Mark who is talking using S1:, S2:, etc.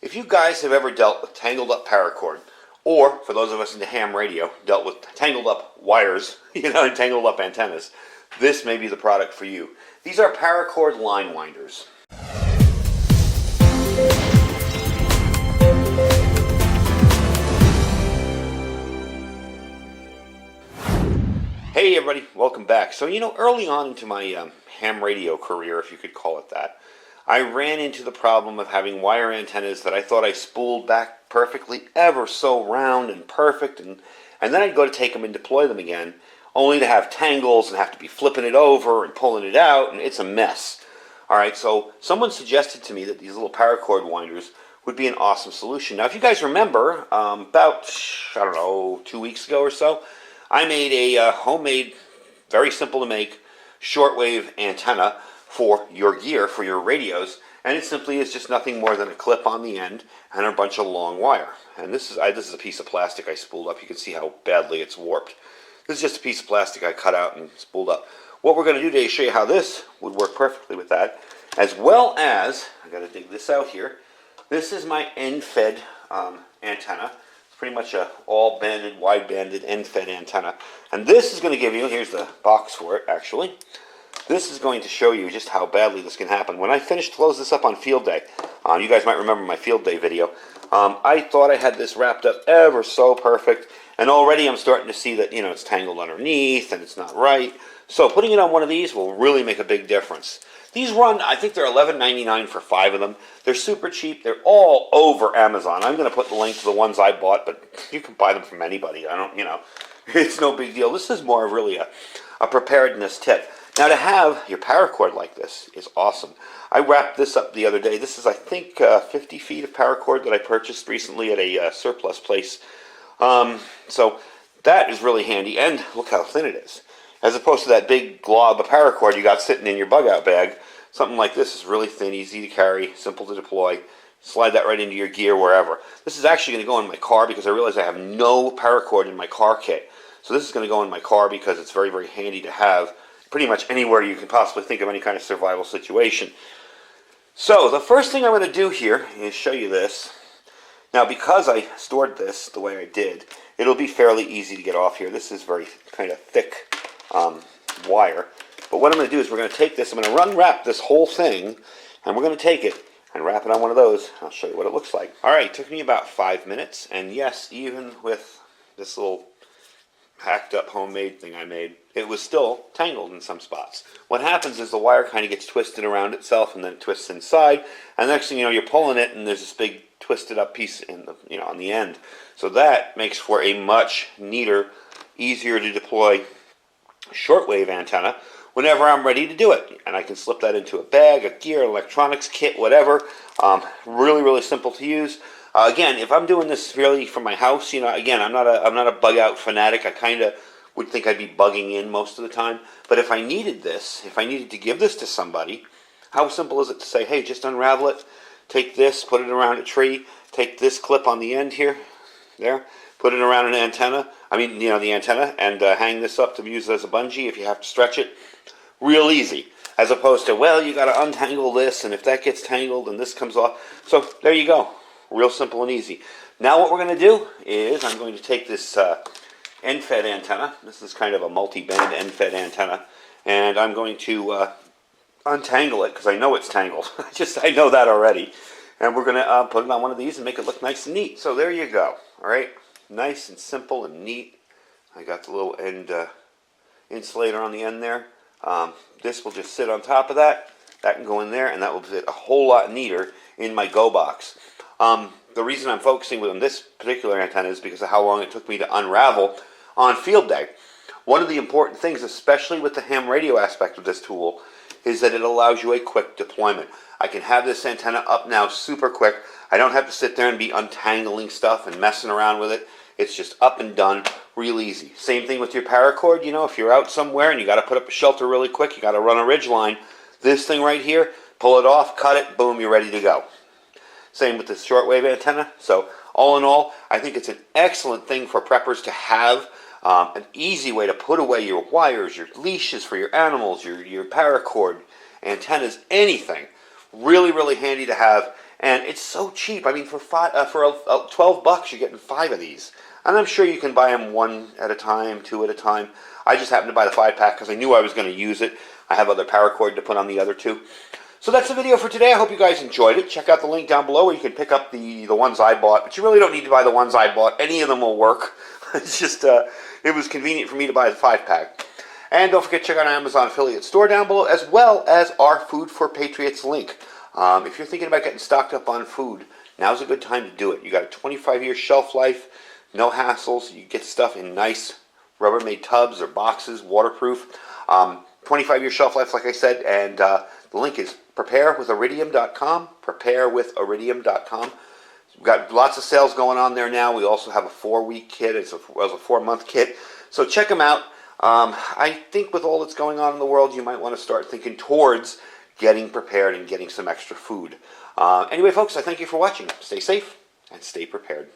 S1: If you guys have ever dealt with tangled up paracord, or for those of us into ham radio, dealt with tangled up wires, and tangled up antennas, this may be the product for you. These are paracord line winders. Hey everybody, welcome back. So early on into my ham radio career, if you could call it that, I ran into the problem of having wire antennas that I thought I spooled back perfectly, ever so round and perfect, and then I'd go to take them and deploy them again, only to have tangles and have to be flipping it over and pulling it out, and it's a mess. Alright, so someone suggested to me that these little paracord winders would be an awesome solution. Now if you guys remember, about, 2 weeks ago or so, I made a homemade, very simple to make, shortwave antenna for your gear, for your radios, and it simply is just nothing more than a clip on the end and a bunch of long wire. And this is a piece of plastic I spooled up. You can see how badly it's warped. This is just a piece of plastic I cut out and spooled up. What we're going to do today is show you how this would work perfectly with that, as well as, I got to dig this out here, this is my end-fed antenna. It's pretty much a all-banded, wide-banded end-fed antenna. And this is going to give you, here's the box for it actually, this is going to show you just how badly this can happen. When I close this up on field day, you guys might remember my field day video, I thought I had this wrapped up ever so perfect, and already I'm starting to see that, it's tangled underneath and it's not right. So putting it on one of these will really make a big difference. These run, I think they're $11.99 for 5 of them. They're super cheap. They're all over Amazon. I'm going to put the link to the ones I bought, but you can buy them from anybody. It's no big deal. This is more of really a preparedness tip. Now to have your paracord like this is awesome. I wrapped this up the other day. This is, I think, 50 feet of paracord that I purchased recently at a surplus place. So that is really handy, and look how thin it is. As opposed to that big glob of paracord you got sitting in your bug-out bag, something like this is really thin, easy to carry, simple to deploy. Slide that right into your gear wherever. This is actually going to go in my car because I realize I have no paracord in my car kit. So this is going to go in my car because it's very, very handy to have pretty much anywhere you can possibly think of any kind of survival situation. So the first thing I'm going to do here is show you this. Now because I stored this the way I did, it'll be fairly easy to get off here. This is very kind of thick wire. But what I'm going to do is we're going to take this, I'm going to unwrap this whole thing, and we're going to take it and wrap it on one of those. I'll show you what it looks like. Alright, it took me about 5 minutes, and yes, even with this little hacked up homemade thing I made, it was still tangled in some spots. What happens is the wire kind of gets twisted around itself and then it twists inside, and the next thing you know, you're pulling it and there's this big twisted up piece in the, on the end. So that makes for a much neater, easier to deploy shortwave antenna whenever I'm ready to do it. And I can slip that into a bag, a gear, electronics kit, whatever. Really, really simple to use. Again, if I'm doing this really from my house, again, I'm not a bug out fanatic. I kind of would think I'd be bugging in most of the time. But if I needed this, if I needed to give this to somebody, how simple is it to say, hey, just unravel it, take this, put it around a tree, take this clip on the end here, there, put it around an antenna, the antenna, and hang this up to use as a bungee if you have to stretch it. Real easy. As opposed to, well, you got to untangle this, and if that gets tangled and this comes off. So there you go. Real simple and easy. Now what we're going to do is I'm going to take this end-fed antenna. This is kind of a multi-band end-fed antenna. And I'm going to untangle it because I know it's tangled. I know that already. And we're going to put it on one of these and make it look nice and neat. So there you go. All right. Nice and simple and neat. I got the little end insulator on the end there. This will just sit on top of that. That can go in there, and that will fit a whole lot neater in my Go box. The reason I'm focusing on this particular antenna is because of how long it took me to unravel on field day. One of the important things, especially with the ham radio aspect of this tool, is that it allows you a quick deployment. I can have this antenna up now super quick. I don't have to sit there and be untangling stuff and messing around with it. It's just up and done real easy. Same thing with your paracord. If you're out somewhere and you got to put up a shelter really quick, you got to run a ridge line. This thing right here, pull it off, cut it, boom, you're ready to go. Same with the shortwave antenna. So all in all, I think it's an excellent thing for preppers to have. An easy way to put away your wires, your leashes for your animals, your paracord, antennas, anything. Really, really handy to have. And it's so cheap. I mean, for 12 bucks, you're getting 5 of these. And I'm sure you can buy them one at a time, two at a time. I just happened to buy the 5-pack because I knew I was going to use it. I have other Paracord to put on the other two. So that's the video for today. I hope you guys enjoyed it. Check out the link down below where you can pick up the ones I bought. But you really don't need to buy the ones I bought. Any of them will work. It's just, it was convenient for me to buy the 5-pack. And don't forget to check out our Amazon affiliate store down below, as well as our Food for Patriots link. If you're thinking about getting stocked up on food, now's a good time to do it. You got a 25-year shelf life, no hassles. You get stuff in nice Rubbermaid tubs or boxes, waterproof. 25-year shelf life, like I said, and the link is preparewithiridium.com, preparewithiridium.com. We've got lots of sales going on there now. We also have a 4-week kit. It's a 4-month kit. So check them out. I think with all that's going on in the world, you might want to start thinking towards getting prepared and getting some extra food. Anyway, folks, I thank you for watching. Stay safe and stay prepared.